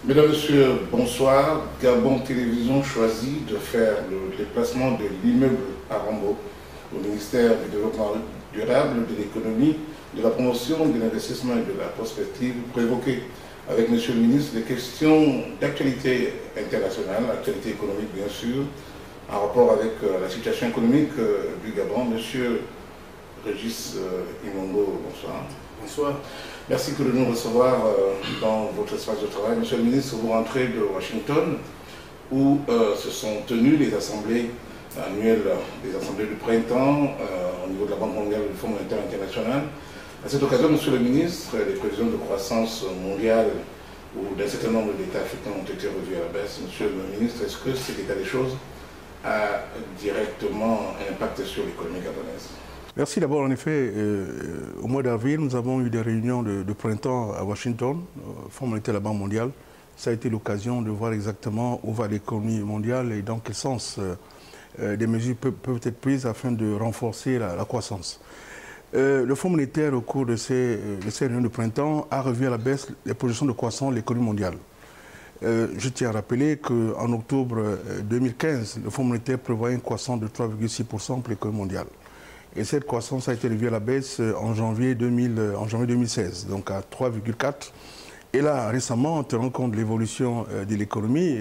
Mesdames, Messieurs, bonsoir. Gabon Télévision choisit de faire le déplacement de l'immeuble Arambo au ministère du Développement durable, de l'économie, de la promotion, de l'investissement et de la prospective pour évoquer avec Monsieur le ministre des questions d'actualité internationale, actualité économique bien sûr, en rapport avec la situation économique du Gabon. Monsieur Régis Imongo, bonsoir. Bonsoir. Merci de nous recevoir dans votre espace de travail. Monsieur le ministre, vous rentrez de Washington où se sont tenues les assemblées annuelles, les assemblées du printemps au niveau de la Banque mondiale et du Fonds monétaire international. À cette occasion, monsieur le ministre, les prévisions de croissance mondiale ou d'un certain nombre d'États africains ont été revues à la baisse. Monsieur le ministre, est-ce que cet état des choses a directement un impact sur l'économie gabonaise? Merci. D'abord, en effet, au mois d'avril, nous avons eu des réunions de printemps à Washington, au Fonds monétaire de la Banque mondiale. Ça a été l'occasion de voir exactement où va l'économie mondiale et dans quel sens des mesures peuvent être prises afin de renforcer la croissance. Le Fonds monétaire, au cours de ces réunions de printemps, a revu à la baisse les projections de croissance de l'économie mondiale. Je tiens à rappeler qu'en octobre 2015, le Fonds monétaire prévoyait une croissance de 3,6% pour l'économie mondiale. Et cette croissance a été revue à la baisse en janvier 2016, donc à 3,4%. Et là, récemment, en tenant compte de l'évolution de l'économie,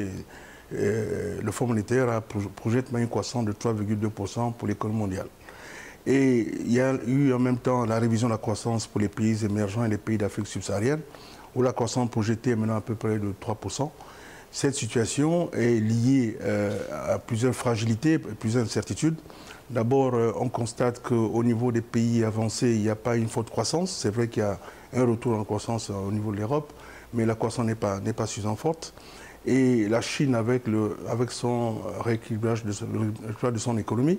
le Fonds monétaire projette une croissance de 3,2% pour l'économie mondiale. Et il y a eu en même temps la révision de la croissance pour les pays émergents et les pays d'Afrique subsaharienne, où la croissance projetée est maintenant à peu près de 3%. Cette situation est liée à plusieurs fragilités, plusieurs incertitudes. D'abord, on constate qu'au niveau des pays avancés, il n'y a pas une forte croissance. C'est vrai qu'il y a un retour en croissance au niveau de l'Europe, mais la croissance n'est pas suffisamment forte. Et la Chine, avec son rééquilibrage de son économie,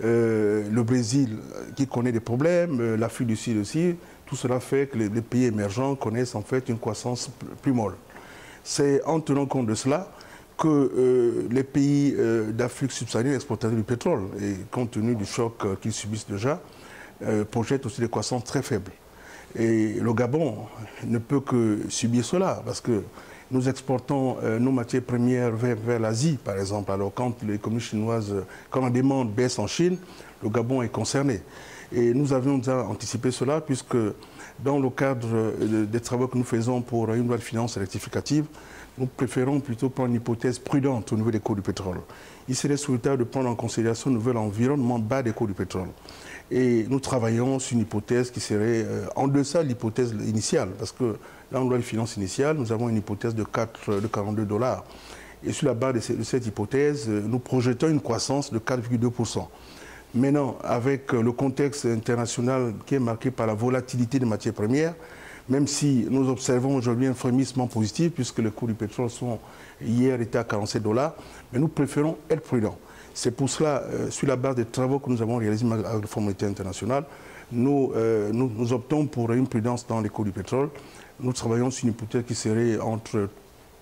le Brésil qui connaît des problèmes, l'Afrique du Sud aussi, tout cela fait que les pays émergents connaissent en fait une croissance plus molle. C'est en tenant compte de cela que les pays d'Afrique subsaharienne exportateurs du pétrole, et compte tenu du choc qu'ils subissent déjà, projettent aussi des croissances très faibles. Et le Gabon ne peut que subir cela, parce que nous exportons nos matières premières vers l'Asie, par exemple. Alors quand l'économie chinoise, quand la demande baisse en Chine, le Gabon est concerné. Et nous avions déjà anticipé cela, puisque dans le cadre des travaux que nous faisons pour une loi de finances rectificative, nous préférons plutôt prendre une hypothèse prudente au niveau des cours du pétrole. Il serait souhaitable de prendre en considération un nouvel environnement bas des cours du pétrole. Et nous travaillons sur une hypothèse qui serait en deçà de l'hypothèse initiale, parce que dans la loi de finances initiale, nous avons une hypothèse de 42 $. Et sur la base de cette hypothèse, nous projetons une croissance de 4,2%. Maintenant, avec le contexte international qui est marqué par la volatilité des matières premières, même si nous observons aujourd'hui un frémissement positif, puisque les cours du pétrole hier étaient à 47 $, mais nous préférons être prudents. C'est pour cela, sur la base des travaux que nous avons réalisés avec le Fonds monétaire international, nous optons pour une prudence dans les cours du pétrole. Nous travaillons sur une hypothèse qui serait entre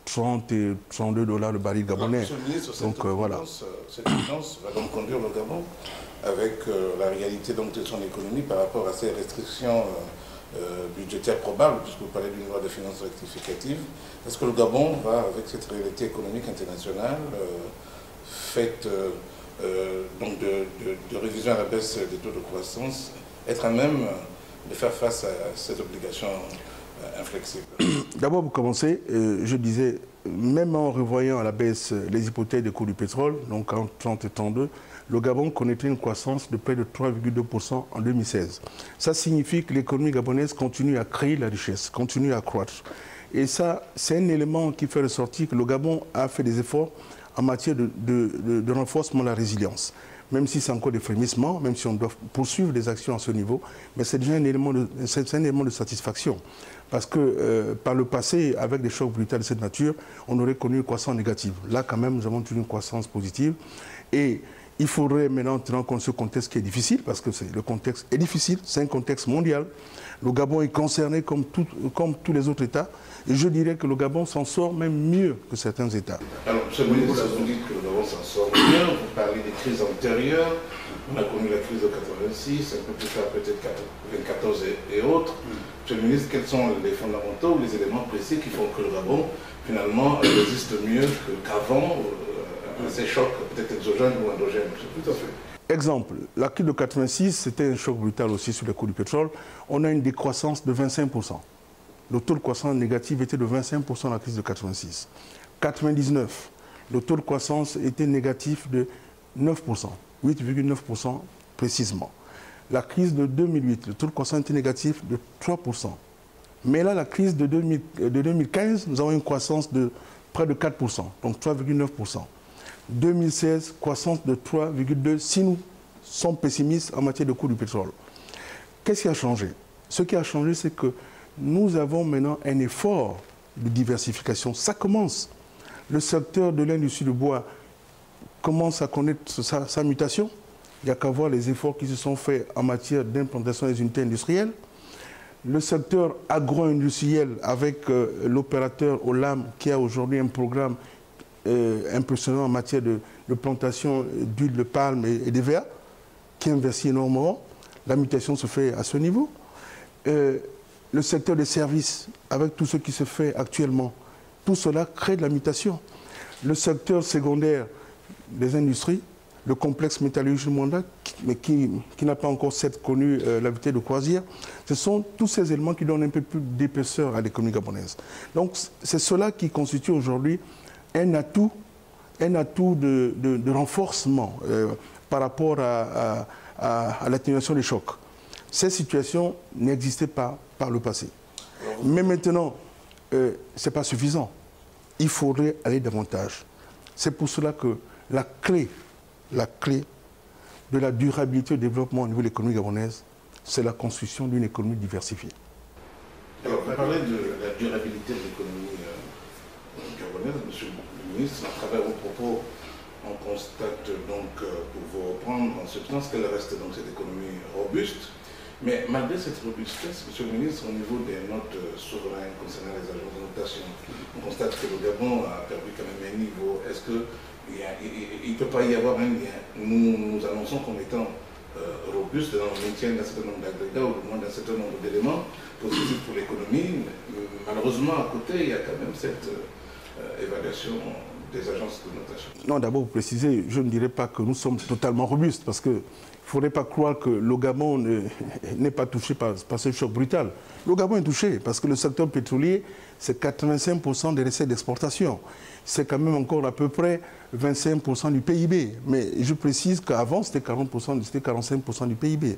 30 et 32 $ le baril gabonais. Monsieur le ministre, cette prudence va donc conduire le Gabon avec la réalité donc, de son économie par rapport à ces restrictions budgétaires probables, puisque vous parlez d'une loi de finances rectificative. Est-ce que le Gabon va, avec cette réalité économique internationale, faite donc de révision à la baisse des taux de croissance, être à même de faire face à cette obligation inflexible? D'abord, pour commencer, je disais, même en revoyant à la baisse les hypothèses des cours du pétrole, donc en 30 et 32, le Gabon connaîtrait une croissance de près de 3,2% en 2016. Ça signifie que l'économie gabonaise continue à créer la richesse, continue à croître. Et ça, c'est un élément qui fait ressortir que le Gabon a fait des efforts en matière de renforcement de la résilience. Même si c'est encore des frémissements, même si on doit poursuivre des actions à ce niveau, mais c'est déjà un élément de satisfaction. Parce que par le passé, avec des chocs brutaux de cette nature, on aurait connu une croissance négative. Là, quand même, nous avons eu une croissance positive. Et il faudrait maintenant tenir compte de ce contexte qui est difficile, parce que le contexte est difficile, c'est un contexte mondial. Le Gabon est concerné comme tous les autres États. Et je dirais que le Gabon s'en sort même mieux que certains États. Alors, M. le ministre, vous dites que le Gabon s'en sort mieux. Vous parlez des crise antérieure. On a connu la crise de 86, un peu plus tard peut-être 94 et autres. Monsieur le ministre, quels sont les fondamentaux ou les éléments précis qui font que le Gabon, finalement, résiste mieux qu'avant à ces chocs, peut-être exogènes ou endogènes? Tout à fait. Exemple, la crise de 86, c'était un choc brutal aussi sur les coûts du pétrole. On a une décroissance de 25%. Le taux de croissance négatif était de 25% dans la crise de 86. 99, le taux de croissance était négatif de 9%, 8,9% précisément. La crise de 2008, le taux de croissance était négatif de 3%. Mais là, la crise de 2015, nous avons une croissance de près de 4%, donc 3,9%. 2016, croissance de 3,2%, si nous sommes pessimistes en matière de coût du pétrole. Qu'est-ce qui a changé? Ce qui a changé, c'est que nous avons maintenant un effort de diversification. Ça commence. Le secteur de l'industrie du bois commence à connaître sa mutation. Il n'y a qu'à voir les efforts qui se sont faits en matière d'implantation des unités industrielles. Le secteur agro-industriel avec l'opérateur Olam qui a aujourd'hui un programme impressionnant en matière de plantation d'huile de palme et d'EVA, qui investit énormément. La mutation se fait à ce niveau. Le secteur des services, avec tout ce qui se fait actuellement, tout cela crée de la mutation. Le secteur secondaire des industries, le complexe métallurgique mondial, mais qui n'a pas encore connu la vitesse de croisière, ce sont tous ces éléments qui donnent un peu plus d'épaisseur à l'économie gabonaise. Donc c'est cela qui constitue aujourd'hui un atout de renforcement par rapport à l'atténuation des chocs. Ces situations n'existaient pas par le passé. Mais maintenant, ce n'est pas suffisant. Il faudrait aller davantage. C'est pour cela que la clé de la durabilité du développement au niveau de l'économie gabonaise, c'est la construction d'une économie diversifiée. Alors, vous parlez de la durabilité de l'économie gabonaise, monsieur le ministre. À travers vos propos, on constate donc, pour vous reprendre en substance, qu'elle reste donc cette économie robuste. Mais malgré cette robustesse, monsieur le ministre, au niveau des notes souveraines concernant les agences de notation, on constate que le Gabon a perdu quand même un niveau. Est-ce qu'il ne peut pas y avoir un lien? Nous annonçons comme étant robuste dans le maintien d'un certain nombre d'agrégats ou du moins d'un certain nombre d'éléments positifs pour l'économie. Malheureusement, à côté, il y a quand même cette évaluation des agences de notation. Non, d'abord, pour préciser, je ne dirais pas que nous sommes totalement robustes, parce que il ne faudrait pas croire que le Gabon n'est pas touché par ce choc brutal. Le Gabon est touché parce que le secteur pétrolier, c'est 85% des recettes d'exportation. C'est quand même encore à peu près 25% du PIB. Mais je précise qu'avant, c'était 40%, c'était 45% du PIB.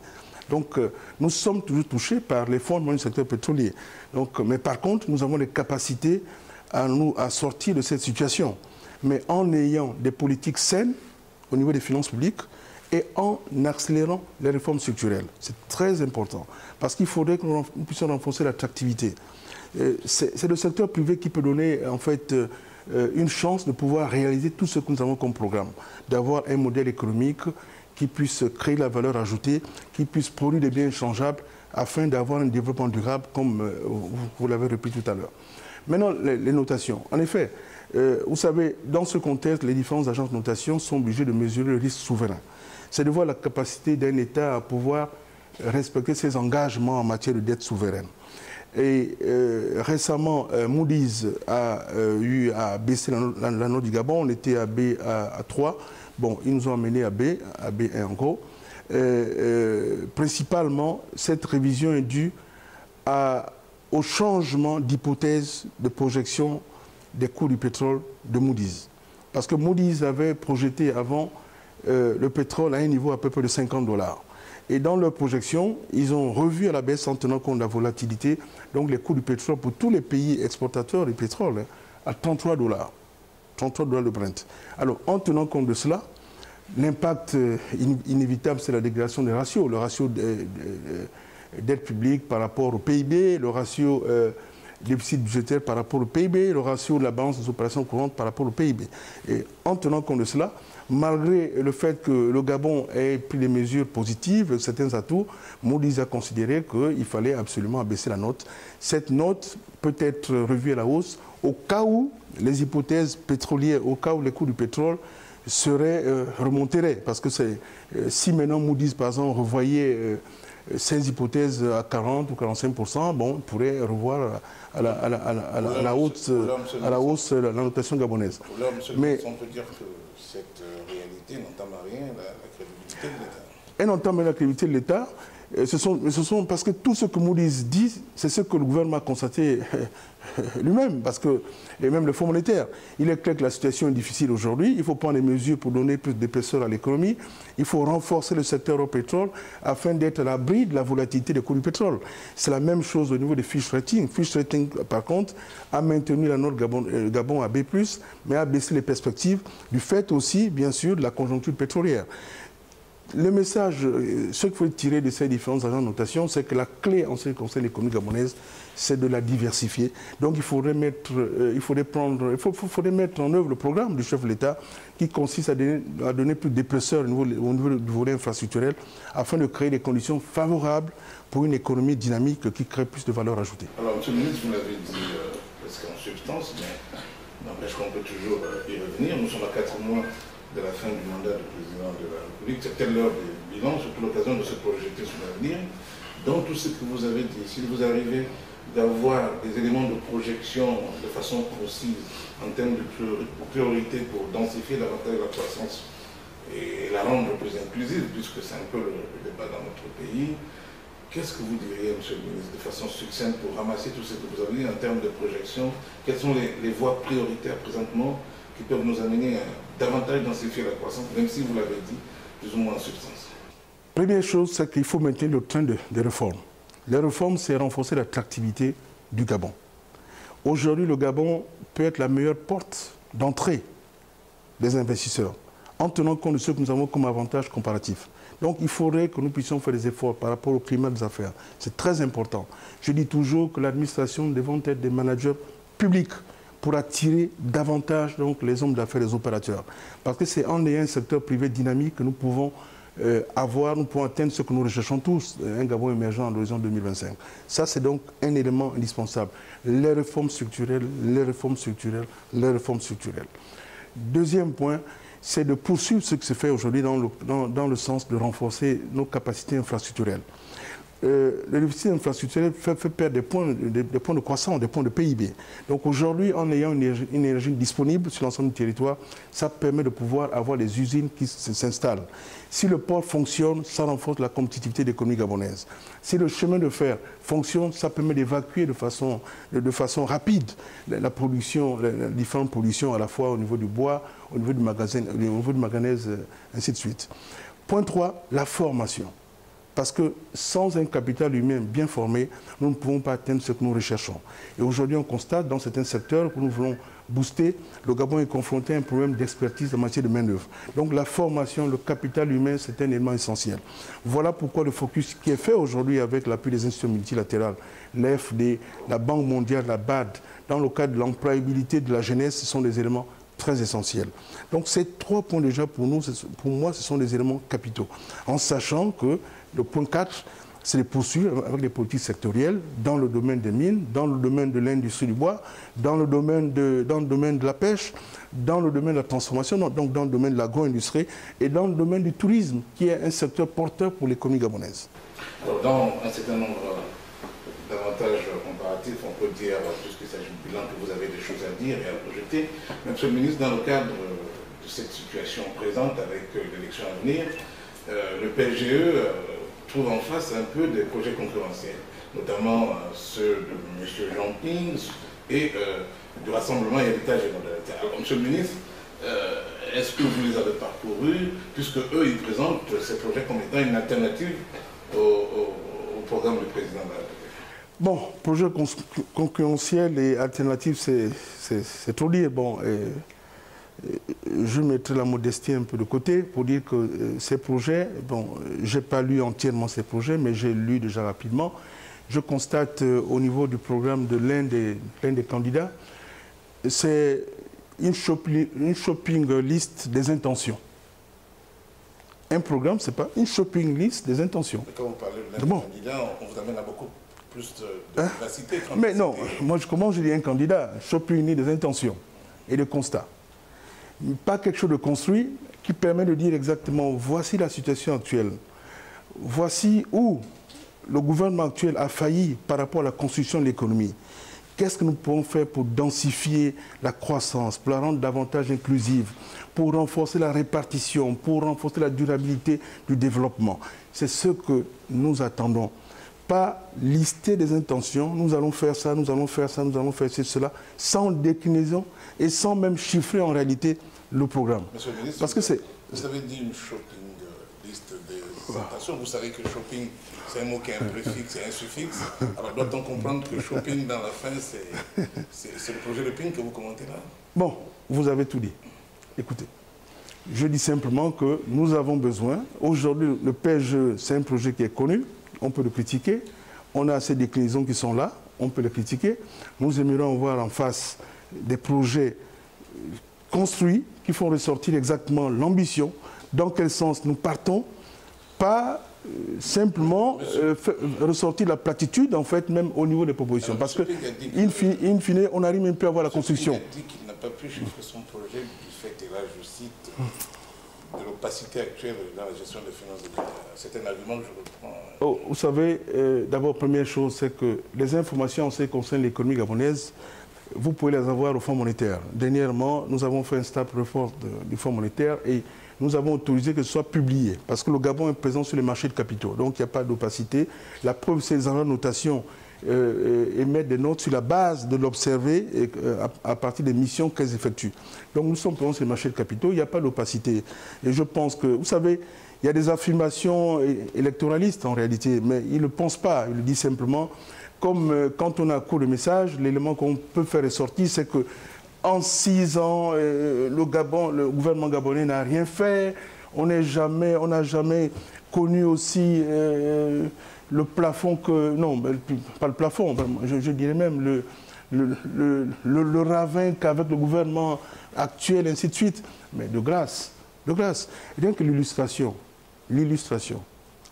Donc, nous sommes toujours touchés par les fondements du secteur pétrolier. Donc, mais par contre, nous avons les capacités à sortir de cette situation. Mais en ayant des politiques saines au niveau des finances publiques, et en accélérant les réformes structurelles. C'est très important, parce qu'il faudrait que nous puissions renforcer l'attractivité. C'est le secteur privé qui peut donner en fait une chance de pouvoir réaliser tout ce que nous avons comme programme, d'avoir un modèle économique qui puisse créer la valeur ajoutée, qui puisse produire des biens échangeables afin d'avoir un développement durable, comme vous l'avez répété tout à l'heure. Maintenant, les notations. En effet, vous savez, dans ce contexte, les différentes agences de notation sont obligées de mesurer le risque souverain. C'est de voir la capacité d'un État à pouvoir respecter ses engagements en matière de dette souveraine. Et récemment, Moody's a eu à baisser la note du Gabon. On était à B à 3. Bon, ils nous ont amené à B1 en gros. Principalement, cette révision est due au changement d'hypothèse de projection des cours du pétrole de Moody's. Parce que Moody's avait projeté avant le pétrole à un niveau à peu près de $50. Et dans leur projection, ils ont revu à la baisse en tenant compte de la volatilité, donc les coûts du pétrole pour tous les pays exportateurs de pétrole à $33. $33 le Brent. Alors, en tenant compte de cela, l'impact inévitable, c'est la dégradation des ratios. Le ratio d'aide publique par rapport au PIB, le ratio déficit budgétaire par rapport au PIB, le ratio de la balance des opérations courantes par rapport au PIB. Et en tenant compte de cela, malgré le fait que le Gabon ait pris des mesures positives, certains atouts, Moody's a considéré qu'il fallait absolument abaisser la note. Cette note peut être revue à la hausse au cas où les hypothèses pétrolières, au cas où les coûts du pétrole remonterait. Parce que si maintenant Moody's, par exemple, revoyait ces hypothèses à 40 ou 45%, bon, on pourrait revoir à la hausse la notation gabonaise. Mais on peut dire que cette réalité n'entame rien la crédibilité de l'État. Elle entame la crédibilité de l'État. Ce sont parce que tout ce que Moody's dit, c'est ce que le gouvernement a constaté lui-même, et même le Fonds monétaire. Il est clair que la situation est difficile aujourd'hui. Il faut prendre des mesures pour donner plus d'épaisseur à l'économie. Il faut renforcer le secteur au pétrole afin d'être à l'abri de la volatilité des coûts du pétrole. C'est la même chose au niveau des Fitch Ratings. Fitch Ratings, par contre, a maintenu la note Gabon à B+, mais a baissé les perspectives du fait aussi, bien sûr, de la conjoncture pétrolière. Le message, ce qu'il faut tirer de ces différents agents de notation, c'est que la clé en ce qui concerne l'économie gabonaise, c'est de la diversifier. Donc il faudrait mettre en œuvre le programme du chef de l'État qui consiste à donner plus d'épaisseur au niveau du volet infrastructurel afin de créer des conditions favorables pour une économie dynamique qui crée plus de valeur ajoutée. Alors, M. le ministre, vous l'avez dit presque en substance, mais n'empêche qu'on peut toujours y revenir. Nous sommes à 4 mois de la fin du mandat du président de la République. C'est peut-être l'heure du bilan, surtout l'occasion de se projeter sur l'avenir. Dans tout ce que vous avez dit, si vous arrivez d'avoir des éléments de projection de façon concise en termes de priorité pour densifier davantage la croissance et la rendre plus inclusive, puisque c'est un peu le débat dans notre pays, qu'est-ce que vous diriez, M. le ministre, de façon succincte pour ramasser tout ce que vous avez dit en termes de projection? Quelles sont les voies prioritaires présentement qui peuvent nous amener à davantage densifier la croissance, même si vous l'avez dit, plus ou moins en substance? Première chose, c'est qu'il faut maintenir le train des réformes. Les réformes, c'est renforcer l'attractivité du Gabon. Aujourd'hui, le Gabon peut être la meilleure porte d'entrée des investisseurs, en tenant compte de ce que nous avons comme avantage comparatif. Donc il faudrait que nous puissions faire des efforts par rapport au climat des affaires. C'est très important. Je dis toujours que l'administration devrait être des managers publics pour attirer davantage donc, les hommes d'affaires, les opérateurs. Parce que c'est en ayant un secteur privé dynamique que nous pouvons nous pouvons atteindre ce que nous recherchons tous, un Gabon émergent en l'horizon 2025. Ça, c'est donc un élément indispensable. Les réformes structurelles, les réformes structurelles, les réformes structurelles. Deuxième point, c'est de poursuivre ce qui se fait aujourd'hui dans le sens de renforcer nos capacités infrastructurelles. Le déficit infrastructurel fait perdre des points de croissance, des points de PIB. Donc aujourd'hui, en ayant une énergie disponible sur l'ensemble du territoire, ça permet de pouvoir avoir des usines qui s'installent. Si le port fonctionne, ça renforce la compétitivité de l'économie gabonaise. Si le chemin de fer fonctionne, ça permet d'évacuer de façon rapide la production, les différentes pollutions à la fois au niveau du bois, au niveau du manganèse, ainsi de suite. Point 3, la formation. Parce que sans un capital humain bien formé, nous ne pouvons pas atteindre ce que nous recherchons. Et aujourd'hui, on constate dans certains secteurs que nous voulons booster, le Gabon est confronté à un problème d'expertise en matière de main-d'œuvre. Donc la formation, le capital humain, c'est un élément essentiel. Voilà pourquoi le focus qui est fait aujourd'hui avec l'appui des institutions multilatérales, l'AFD, la Banque mondiale, la BAD, dans le cadre de l'employabilité de la jeunesse, ce sont des éléments très essentiels. Donc ces 3 points déjà pour moi, ce sont des éléments capitaux. En sachant que le point 4, c'est de poursuivre avec des politiques sectorielles dans le domaine des mines, dans le domaine de l'industrie du bois, dans le domaine de la pêche, dans le domaine de la transformation, donc dans le domaine de l'agro-industrie et dans le domaine du tourisme, qui est un secteur porteur pour l'économie gabonaise. Alors dans un certain nombre d'avantages comparatifs, on peut dire, puisqu'il s'agit du bilan, que vous avez des choses à dire et à projeter. Monsieur le ministre, dans le cadre de cette situation présente avec l'élection à venir, le PLGE trouve en face un peu des projets concurrentiels, notamment ceux de M. Jean Ping et du Rassemblement et Héritage et Modalité. Alors, Monsieur le ministre, est-ce que vous les avez parcourus, puisque eux, ils présentent ces projets comme étant une alternative au programme du président de la République? Bon, projet concurrentiel et alternatif, c'est trop dire. Bon, je mettrai la modestie un peu de côté pour dire que ces projets, bon, je n'ai pas lu entièrement ces projets, mais j'ai lu déjà rapidement. Je constate au niveau du programme de l'un des candidats, c'est une shopping list des intentions. Un programme, ce n'est pas une shopping list des intentions. Mais quand vous parlez de l'un des candidats, on vous amène à beaucoup plus de vivacité. Mais non, moi, comment je dis un candidat? Shopping list des intentions et de constats. pas quelque chose de construit qui permet de dire exactement voici la situation actuelle, voici où le gouvernement actuel a failli par rapport à la construction de l'économie. Qu'est-ce que nous pouvons faire pour densifier la croissance, pour la rendre davantage inclusive, pour renforcer la répartition, pour renforcer la durabilité du développement? C'est ce que nous attendons. Pas lister des intentions, nous allons faire ça, nous allons faire ça, nous allons faire cela, sans déclinaison et sans même chiffrer en réalité le programme. Monsieur le ministre, parce que vous avez dit une shopping liste des intentions. Vous savez que shopping, c'est un mot qui est un préfixe et un suffixe. Alors doit-on comprendre que shopping dans la fin, c'est le projet de PIN que vous commentez là? Bon, vous avez tout dit. Écoutez, je dis simplement que nous avons besoin, aujourd'hui le PSGE, c'est un projet qui est connu, on peut le critiquer, on a ces déclinaisons qui sont là, on peut le critiquer. Nous aimerions voir en face des projets construits qui font ressortir exactement l'ambition, dans quel sens nous partons, pas simplement ressortir la platitude, en fait, même au niveau des propositions. Alors, parce que, in fine, on n'arrive même plus à voir la construction. Il a dit qu'il n'a pas pu chiffrer son projet du fait, et là je cite, de l'opacité actuelle dans la gestion des finances de l'État. C'est un argument que je reprends. Oh, vous savez, d'abord, première chose, c'est que les informations en ce qui concerne l'économie gabonaise, vous pouvez les avoir au Fonds monétaire. Dernièrement, nous avons fait un staff report du Fonds monétaire et nous avons autorisé que ce soit publié, parce que le Gabon est présent sur les marchés de capitaux, donc il n'y a pas d'opacité. La preuve, c'est les notations émettent des notes sur la base de l'observer à partir des missions qu'elles effectuent. Donc nous sommes présents sur les marchés de capitaux, il n'y a pas d'opacité. Et je pense que, vous savez, il y a des affirmations électoralistes en réalité, mais ils ne pensent pas, ils le disent simplement. Comme quand on a cours de message, l'élément qu'on peut faire ressortir, c'est que en 6 ans, le gouvernement gabonais n'a rien fait. On n'a jamais connu aussi le plafond que... Non, pas le plafond, je dirais même le ravin qu'avec le gouvernement actuel, ainsi de suite. Mais de grâce. Rien que l'illustration.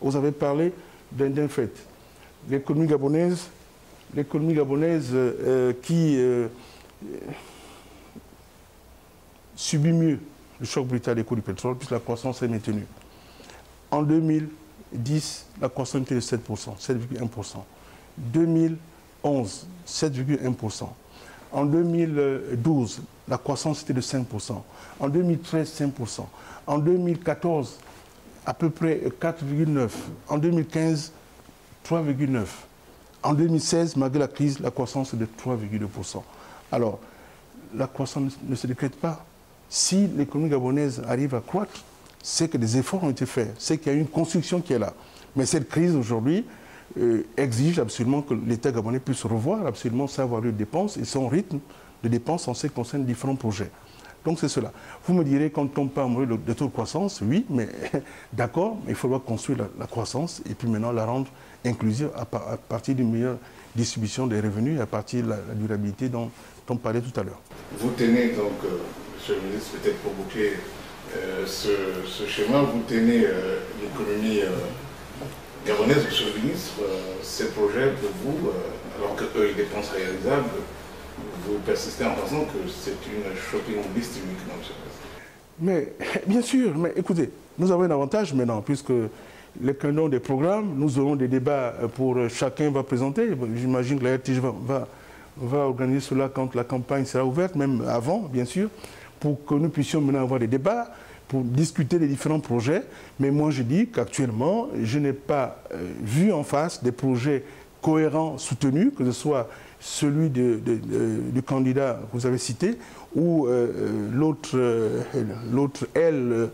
Vous avez parlé d'un fait. L'économie gabonaise qui subit mieux le choc brutal des coûts du pétrole, puisque la croissance est maintenue. En 2010, la croissance était de 7%, 7,1%. 2011, 7,1%. En 2012, la croissance était de 5%. En 2013, 5%. En 2014, à peu près 4,9%. En 2015, 3,9%. En 2016, malgré la crise, la croissance est de 3,2%. Alors, la croissance ne se décrète pas. Si l'économie gabonaise arrive à croître, c'est que des efforts ont été faits, c'est qu'il y a une construction qui est là. Mais cette crise aujourd'hui exige absolument que l'État gabonais puisse revoir absolument sa valeur de dépenses et son rythme de dépenses en ce qui concerne différents projets. Donc c'est cela. Vous me direz, quand on parle de taux de croissance, oui, mais d'accord, mais il faudra construire la croissance et puis maintenant la rendre inclusive à partir d'une meilleure distribution des revenus et à partir de la durabilité dont on parlait tout à l'heure. Vous tenez donc, Monsieur le ministre, peut-être pour boucler ce schéma, vous tenez l'économie gabonaise, Monsieur le ministre, ces projets pour vous, alors qu'eux, ils dépensent réalisables, vous persistez en pensant que c'est une shopping list uniquement, Monsieur le ministre. Mais bien sûr, mais écoutez, nous avons un avantage maintenant, puisque les canons des programmes, nous aurons des débats pour chacun va présenter. J'imagine que la RTG va organiser cela quand la campagne sera ouverte, même avant, bien sûr, pour que nous puissions maintenant avoir des débats, pour discuter des différents projets. Mais moi, je dis qu'actuellement, je n'ai pas vu en face des projets cohérents, soutenus, que ce soit celui du candidat que vous avez cité, ou l'autre aile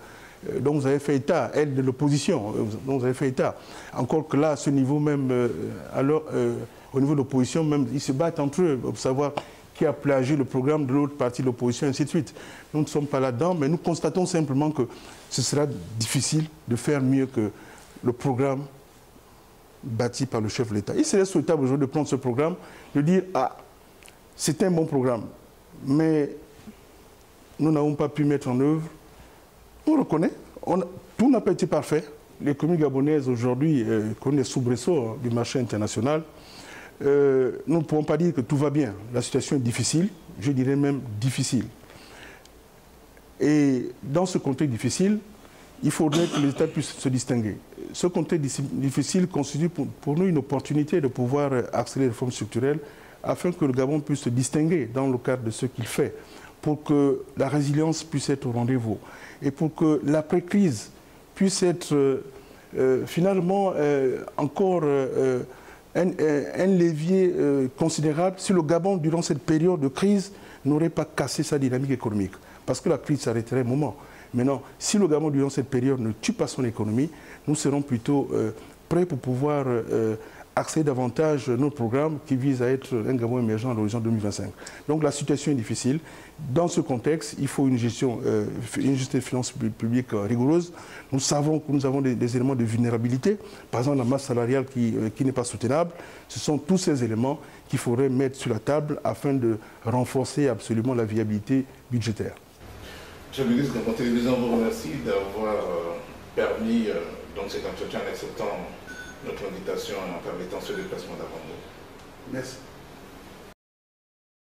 dont vous avez fait état, aile de l'opposition, dont vous avez fait état. Encore que là, à ce niveau même, au niveau de l'opposition, même, ils se battent entre eux pour savoir qui a plagié le programme de l'autre partie de l'opposition, ainsi de suite. Nous ne sommes pas là-dedans, mais nous constatons simplement que ce sera difficile de faire mieux que le programme bâti par le chef de l'État. Il serait souhaitable aujourd'hui de prendre ce programme, de dire « Ah, c'est un bon programme, mais nous n'avons pas pu mettre en œuvre. » On reconnaît, tout n'a pas été parfait. L'économie gabonaise aujourd'hui connaît des soubresauts du marché international. Nous ne pouvons pas dire que tout va bien. La situation est difficile, je dirais même difficile. Et dans ce contexte difficile, il faudrait que les États puissent se distinguer. Ce contexte difficile constitue pour nous une opportunité de pouvoir accélérer les réformes structurelles afin que le Gabon puisse se distinguer dans le cadre de ce qu'il fait, pour que la résilience puisse être au rendez-vous et pour que l'après-crise puisse être finalement encore un levier considérable si le Gabon, durant cette période de crise, n'aurait pas cassé sa dynamique économique. Parce que la crise s'arrêterait un moment. Maintenant, si le Gabon, durant cette période, ne tue pas son économie, nous serons plutôt prêts pour pouvoir accéder davantage à nos programmes qui visent à être un Gabon émergent à l'horizon 2025. Donc la situation est difficile. Dans ce contexte, il faut une gestion des finances publiques rigoureuse. Nous savons que nous avons des éléments de vulnérabilité. Par exemple, la masse salariale qui n'est pas soutenable. Ce sont tous ces éléments qu'il faudrait mettre sur la table afin de renforcer absolument la viabilité budgétaire. Monsieur le ministre, la télévision vous remercie d'avoir permis donc cet entretien en acceptant notre invitation et en permettant ce déplacement d'avant nous. Merci.